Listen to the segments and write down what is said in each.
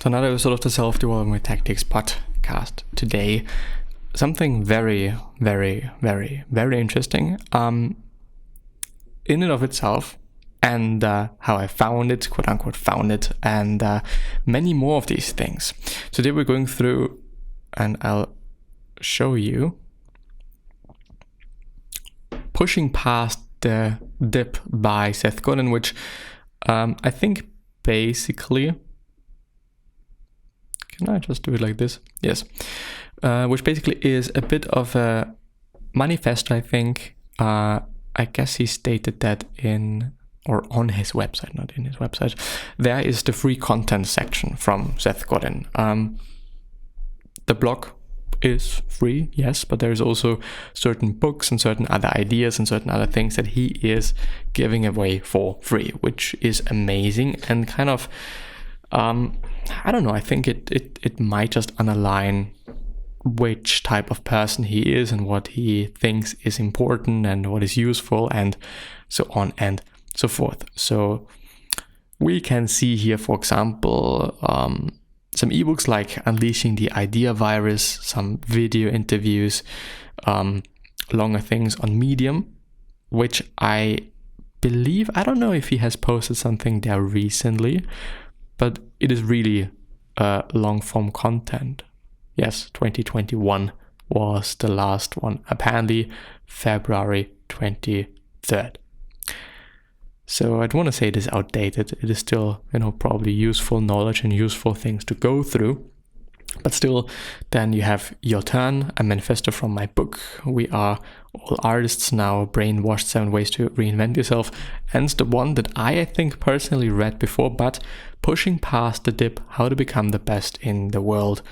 to another episode of the Self-Development Tactics Podcast. Today, something very, very, very, very interesting in and of itself, and how I found it, quote unquote found it, and many more of these things. Today we're going through, and I'll show you, Pushing Past the Dip by Seth Godin, which I think basically, can I just do it like this? Yes. Which basically is a bit of a manifesto, I think. I guess he stated that on his website, not in his website. There is the free content section from Seth Godin. The blog is free, yes, but there's also certain books and certain other ideas and certain other things that he is giving away for free, which is amazing and kind of, I don't know, I think it might just underline which type of person he is and what he thinks is important and what is useful and so on and so forth. So we can see here, for example, some ebooks like Unleashing the Idea Virus, some video interviews, longer things on Medium, which I believe, I don't know if he has posted something there recently, but it is really long form content. Yes, 2021 was the last one, apparently February 23rd. So I don't want to say it is outdated. It is still, probably useful knowledge and useful things to go through. But still, then you have Your Turn, a manifesto from my book. We Are All Artists Now, Brainwashed 7 Ways to Reinvent Yourself. And the one that I think personally read before, but Pushing Past the Dip, How to Become the Best in the World,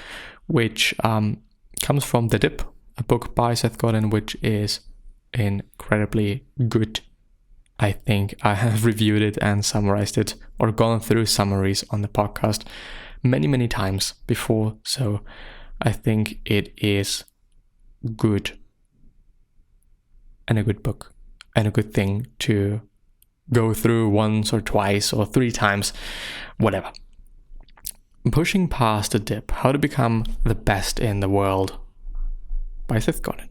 which comes from The Dip, a book by Seth Godin, which is incredibly good. I think I have reviewed it and summarized it or gone through summaries on the podcast many, many times before. So I think it is good and a good book and a good thing to go through once or twice or 3 times, whatever. Pushing Past the Dip, How to Become the Best in the World by Seth Godin.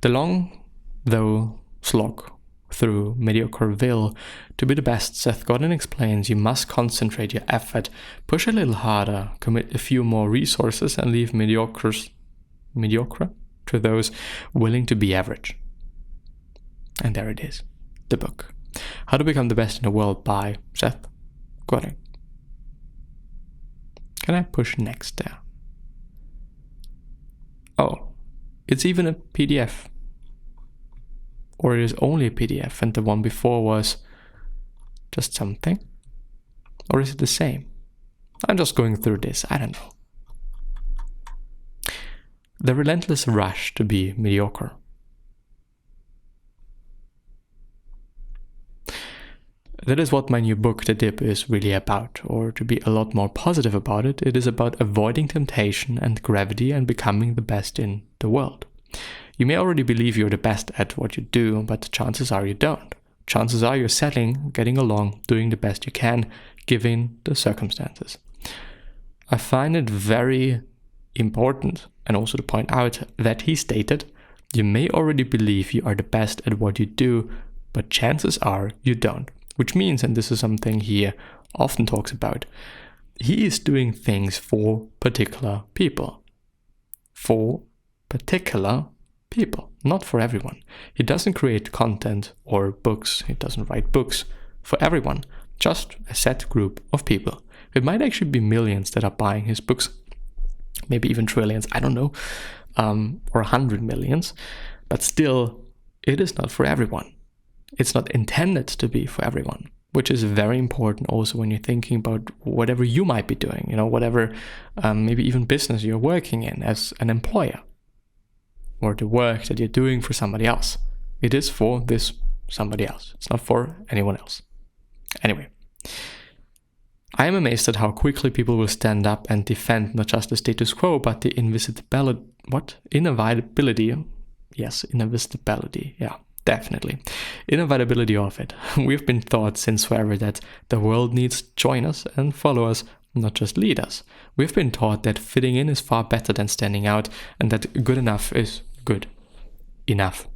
The long, though, slog through Mediocreville. To be the best, Seth Godin explains, you must concentrate your effort, push a little harder, commit a few more resources, and leave mediocre to those willing to be average. And there it is, the book. How to Become the Best in the World by Seth Godin. Can I push next there? Oh, it's even a PDF. Or it is only a PDF and the one before was just something? Or is it the same? I'm just going through this, I don't know. The relentless rush to be mediocre. That is what my new book, The Dip, is really about. Or to be a lot more positive about it, it is about avoiding temptation and gravity and becoming the best in the world. You may already believe you're the best at what you do, but chances are you don't. Chances are you're settling, getting along, doing the best you can, given the circumstances. I find it very important, and also to point out that he stated, you may already believe you are the best at what you do, but chances are you don't. Which means, and this is something he often talks about, he is doing things for particular people. For particular people, not for everyone. He doesn't create content or books, he doesn't write books for everyone, just a set group of people. It might actually be millions that are buying his books, maybe even trillions, I don't know, or 100 millions, but still, it is not for everyone. It's not intended to be for everyone, which is very important also when you're thinking about whatever you might be doing, whatever, maybe even business you're working in as an employer, or the work that you're doing for somebody else. It is for this somebody else. It's not for anyone else. Anyway, I am amazed at how quickly people will stand up and defend not just the status quo, but the inevitability. Yes, inevitability. Yeah, definitely. Inevitability of it. We've been taught since forever that the world needs to join us and follow us not just leaders. We've been taught that fitting in is far better than standing out, and that good enough is good enough.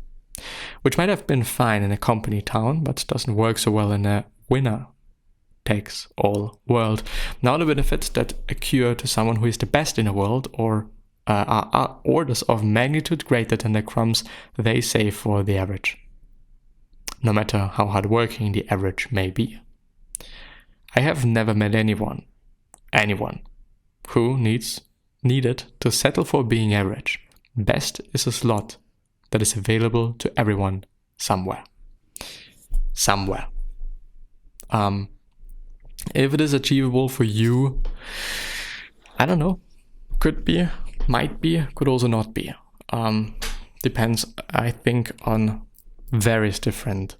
Which might have been fine in a company town, but doesn't work so well in a winner takes all world. Now the benefits that accrue to someone who is the best in a world are orders of magnitude greater than the crumbs they save for the average, no matter how hardworking the average may be. I have never met anyone who needed to settle for being average. Best is a slot that is available to everyone somewhere. If it is achievable for you, I don't know. Could be, might be, could also not be. Depends, I think, on various different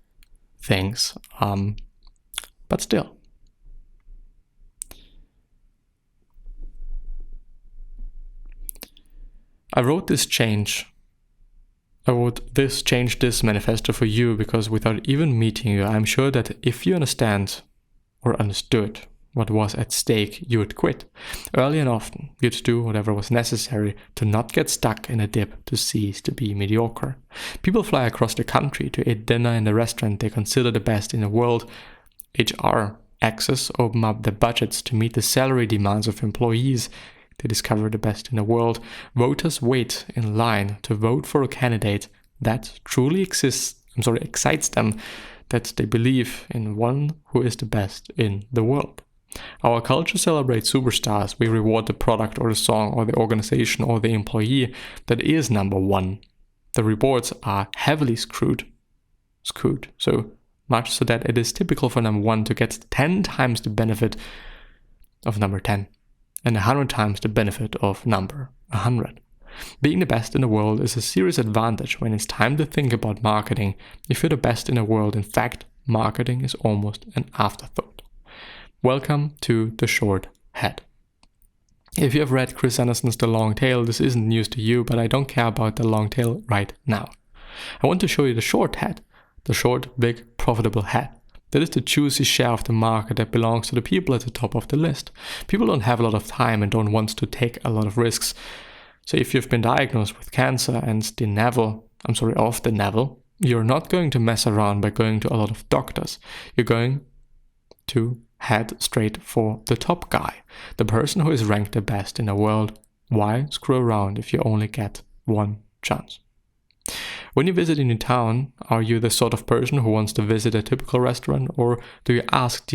things. But still. I wrote this change this manifesto for you because without even meeting you, I'm sure that if you understood what was at stake, you would quit. Early and often, you'd do whatever was necessary to not get stuck in a dip, to cease to be mediocre. People fly across the country to eat dinner in the restaurant they consider the best in the world. HR exes open up their budgets to meet the salary demands of employees. They discover the best in the world. Voters wait in line to vote for a candidate that truly excites them, that they believe in one who is the best in the world. Our culture celebrates superstars. We reward the product or the song or the organization or the employee that is number one. The rewards are heavily skewed, so much so that it is typical for number one to get 10 times the benefit of number 10. And 100 times the benefit of number 100. Being the best in the world is a serious advantage when it's time to think about marketing. If you're the best in the world, in fact, marketing is almost an afterthought. Welcome to The Short Head. If you have read Chris Anderson's The Long Tail, this isn't news to you, but I don't care about the long tail right now. I want to show you the short head, the short, big, profitable head. That is the juicy share of the market that belongs to the people at the top of the list. People don't have a lot of time and don't want to take a lot of risks. So if you've been diagnosed with cancer and of the navel, you're not going to mess around by going to a lot of doctors. You're going to head straight for the top guy, the person who is ranked the best in the world. Why screw around if you only get one chance? When you visit a new town, are you the sort of person who wants to visit a typical restaurant, or do you ask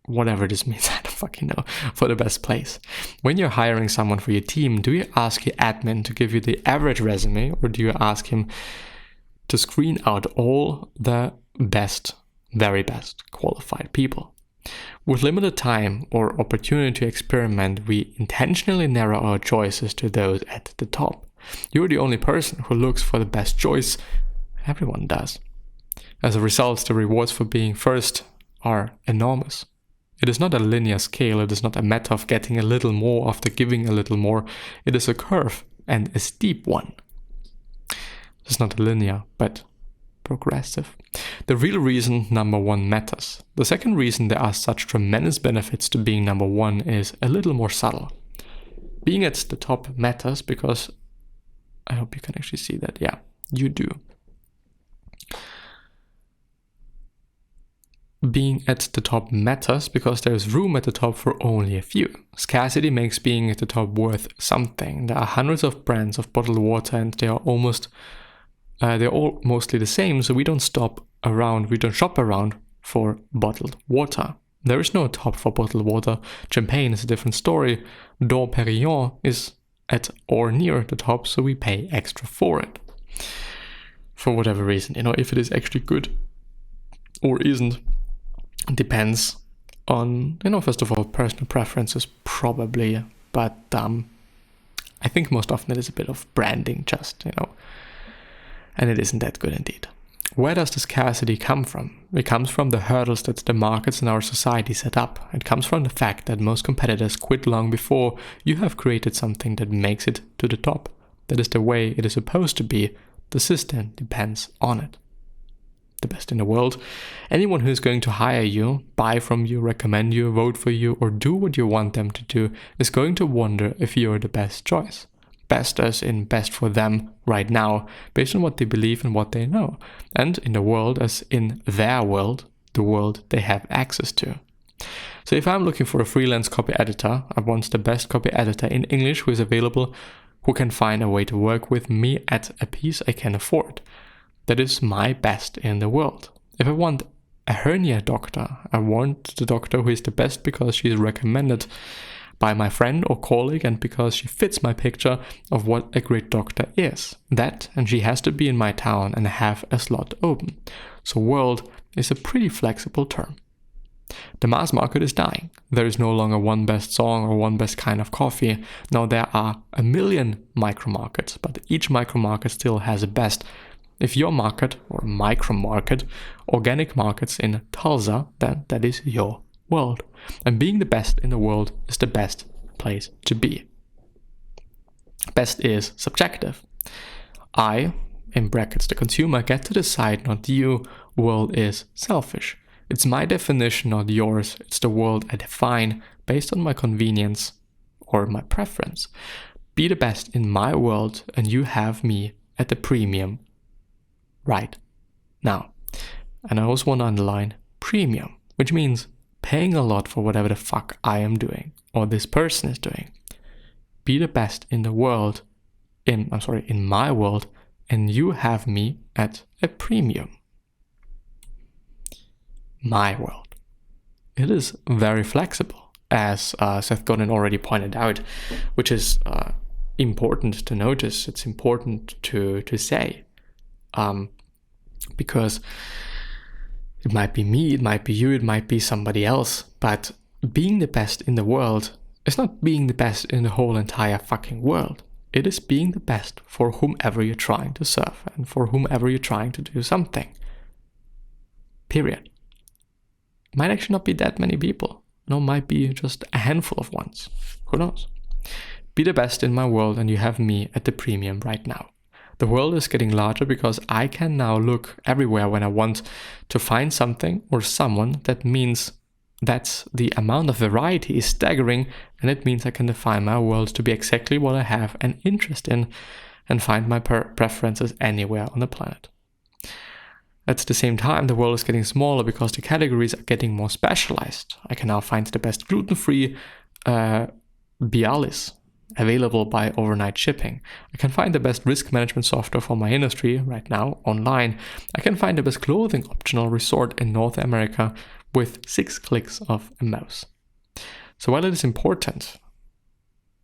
whatever this means, I don't fucking know, for the best place? When you're hiring someone for your team, do you ask your admin to give you the average resume, or do you ask him to screen out all the best, very best qualified people? With limited time or opportunity to experiment, we intentionally narrow our choices to those at the top. You're the only person who looks for the best choice. Everyone does. As a result, the rewards for being first are enormous. It is not a linear scale. It is not a matter of getting a little more after giving a little more. It is a curve, and a steep one. It's not linear, but progressive. The real reason number one matters. The second reason there are such tremendous benefits to being number one is a little more subtle. Being at the top matters because I hope you can actually see that. Yeah, you do. Being at the top matters because there's room at the top for only a few. Scarcity makes being at the top worth something. There are hundreds of brands of bottled water and they're all mostly the same, so we don't shop around for bottled water. There is no top for bottled water. Champagne is a different story. Dom Perignon is at or near the top, so we pay extra for it. For whatever reason, if it is actually good or isn't, depends on, first of all, personal preferences probably, but I think most often it is a bit of branding just, and it isn't that good indeed. Where does the scarcity come from? It comes from the hurdles that the markets in our society set up. It comes from the fact that most competitors quit long before you have created something that makes it to the top. That is the way it is supposed to be. The system depends on it. the best in the world. Anyone who's going to hire you, buy from you, recommend you, vote for you, or do what you want them to do is going to wonder if you're the best choice. Best as in best for them right now, based on what they believe and what they know. And in the world as in their world, the world they have access to. So if I'm looking for a freelance copy editor, I want the best copy editor in English who is available, who can find a way to work with me at a piece I can afford. That is my best in the world. If I want a hernia doctor, I want the doctor who is the best because she is recommended by my friend or colleague and because she fits my picture of what a great doctor is. That, and she has to be in my town and have a slot open. So world is a pretty flexible term. The mass market is dying. There is no longer one best song or one best kind of coffee. Now there are a million micro markets, but each micro market still has a best. If your market or micro market, organic markets in Tulsa, then that is your world. And being the best in the world is the best place to be. Best is subjective. I, in brackets the consumer, get to decide, not you. World is selfish. It's my definition, not yours. It's the world I define based on my convenience or my preference. Be the best in my world and you have me at the premium right now. And I also want to underline premium, which means paying a lot for whatever the fuck I am doing or this person is doing. Be the best in the world, in my world, and you have me at a premium. My world. It is very flexible, as Seth Godin already pointed out, which is important to notice. It's important to say, because it might be me, it might be you, it might be somebody else, but being the best in the world is not being the best in the whole entire fucking world. It is being the best for whomever you're trying to serve and for whomever you're trying to do something. Period. Might actually not be that many people. No, might be just a handful of ones. Who knows? Be the best in my world and you have me at the premium right now. The world is getting larger because I can now look everywhere when I want to find something or someone. That means that the amount of variety is staggering, and it means I can define my world to be exactly what I have an interest in and find my preferences anywhere on the planet. At the same time, the world is getting smaller because the categories are getting more specialized. I can now find the best gluten-free Bialis available by overnight shipping. I can find the best risk management software for my industry right now online. I can find the best clothing optional resort in North America with 6 clicks of a mouse. So while it is important,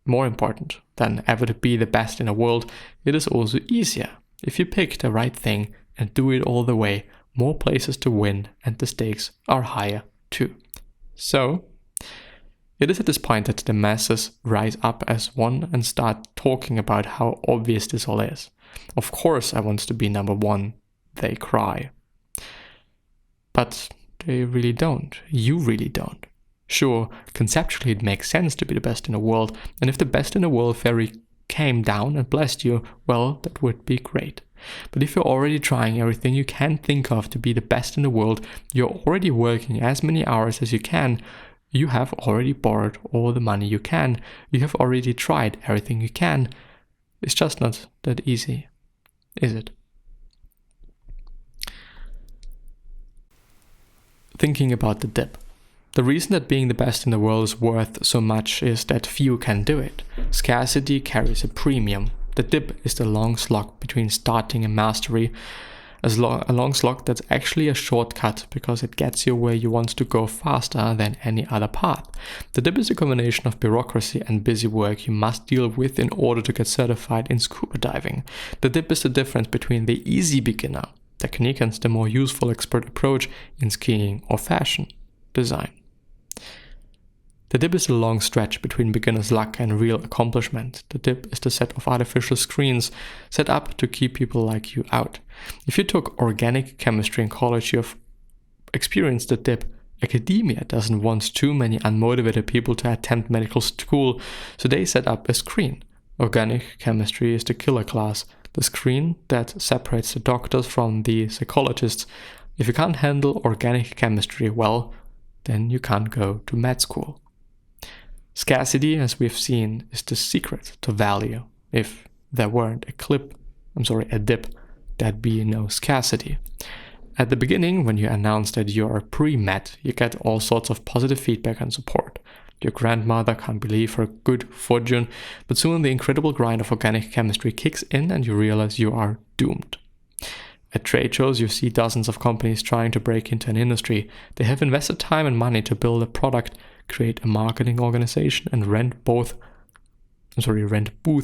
more important than ever to be the best in the world, it is also easier. If you pick the right thing and do it all the way, more places to win and the stakes are higher too. So, it is at this point that the masses rise up as one and start talking about how obvious this all is. Of course I want to be number one, they cry. But they really don't. You really don't. Sure, conceptually it makes sense to be the best in the world, and if the best in the world fairy came down and blessed you, well, that would be great. But if you're already trying everything you can think of to be the best in the world, you're already working as many hours as you can, you have already borrowed all the money you can, you have already tried everything you can. It's just not that easy, is it? Thinking about the dip. The reason that being the best in the world is worth so much is that few can do it. Scarcity carries a premium. The dip is the long slog between starting and mastery. A long slog that's actually a shortcut because it gets you where you want to go faster than any other path. The dip is a combination of bureaucracy and busy work you must deal with in order to get certified in scuba diving. The dip is the difference between the easy beginner technique and the more useful expert approach in skiing or fashion design. The dip is a long stretch between beginner's luck and real accomplishment. The dip is the set of artificial screens set up to keep people like you out. If you took organic chemistry in college, you've experienced the dip. Academia doesn't want too many unmotivated people to attempt medical school, so they set up a screen. Organic chemistry is the killer class, the screen that separates the doctors from the psychologists, If you can't handle organic chemistry well, then you can't go to med school. Scarcity, as we've seen, is the secret to value. If there weren't a dip, there'd be no scarcity. At the beginning, when you announce that you are pre-med, you get all sorts of positive feedback and support. Your grandmother can't believe her good fortune, but soon the incredible grind of organic chemistry kicks in and you realize you are doomed. At trade shows, you see dozens of companies trying to break into an industry. They have invested time and money to build a product, create a marketing organization, and rent booth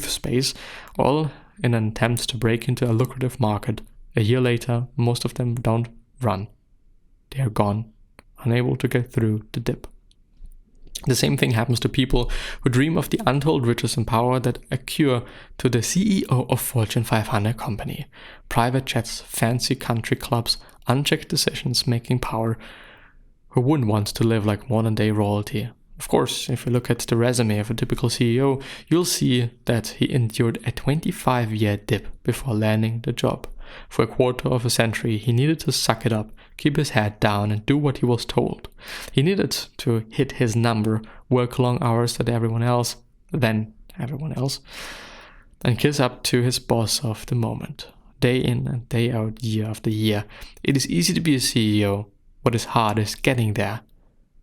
space, all in an attempt to break into a lucrative market. A year later, most of them don't run. They are gone, unable to get through the dip. The same thing happens to people who dream of the untold riches and power that accrue to the CEO of Fortune 500 company. Private jets, fancy country clubs, unchecked decisions-making power. Who wouldn't want to live like modern-day royalty? Of course, if you look at the resume of a typical CEO, you'll see that he endured a 25-year dip before landing the job. For a quarter of a century, he needed to suck it up, keep his head down, and do what he was told. He needed to hit his number, work long hours than everyone else, and kiss up to his boss of the moment. Day in and day out, year after year. It is easy to be a CEO. What is hard is getting there.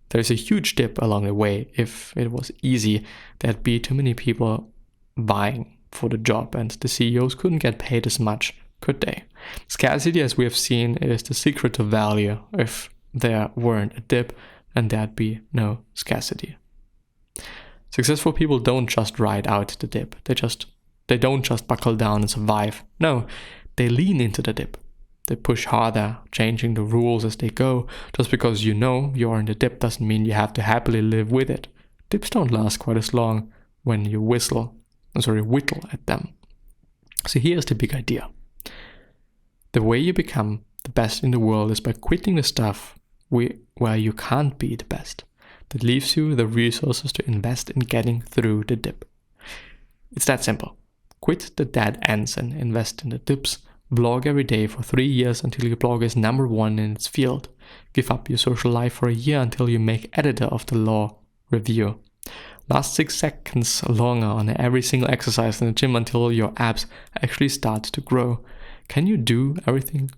There is a huge dip along the way. If it was easy, there'd be too many people vying for the job, and the CEOs couldn't get paid as much, could they? Scarcity, as we have seen, is the secret to value. If there weren't a dip, and there'd be no scarcity. Successful people don't just ride out the dip. They don't just buckle down and survive. No, they lean into the dip. They push harder, changing the rules as they go. Just because you know you're in the dip doesn't mean you have to happily live with it. Dips don't last quite as long when you whittle at them. So here's the big idea. The way you become the best in the world is by quitting the stuff where you can't be the best. That leaves you the resources to invest in getting through the dip. It's that simple. Quit the dead ends and invest in the dips. Blog every day for 3 years until your blog is number 1 in its field. Give up your social life for a year until you make editor of the law review. Last 6 seconds longer on every single exercise in the gym until your abs actually start to grow. Can you do everything?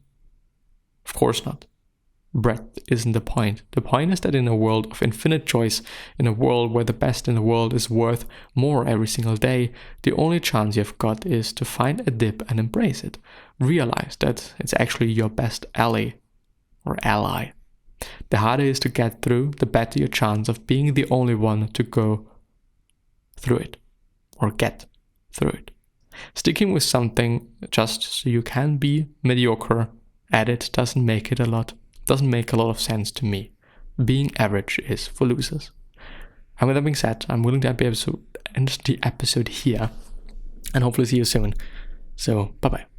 Of course not. Breadth isn't the point. The point is that in a world of infinite choice, in a world where the best in the world is worth more every single day, the only chance you've got is to find a dip and embrace it. Realize that it's actually your best ally. The harder it is to get through, the better your chance of being the only one to go through it or get through it. Sticking with something just so you can be mediocre at it doesn't make a lot of sense to me. Being average is for losers. And with that being said, I'm willing to end the episode here and hopefully see you soon. So, bye-bye.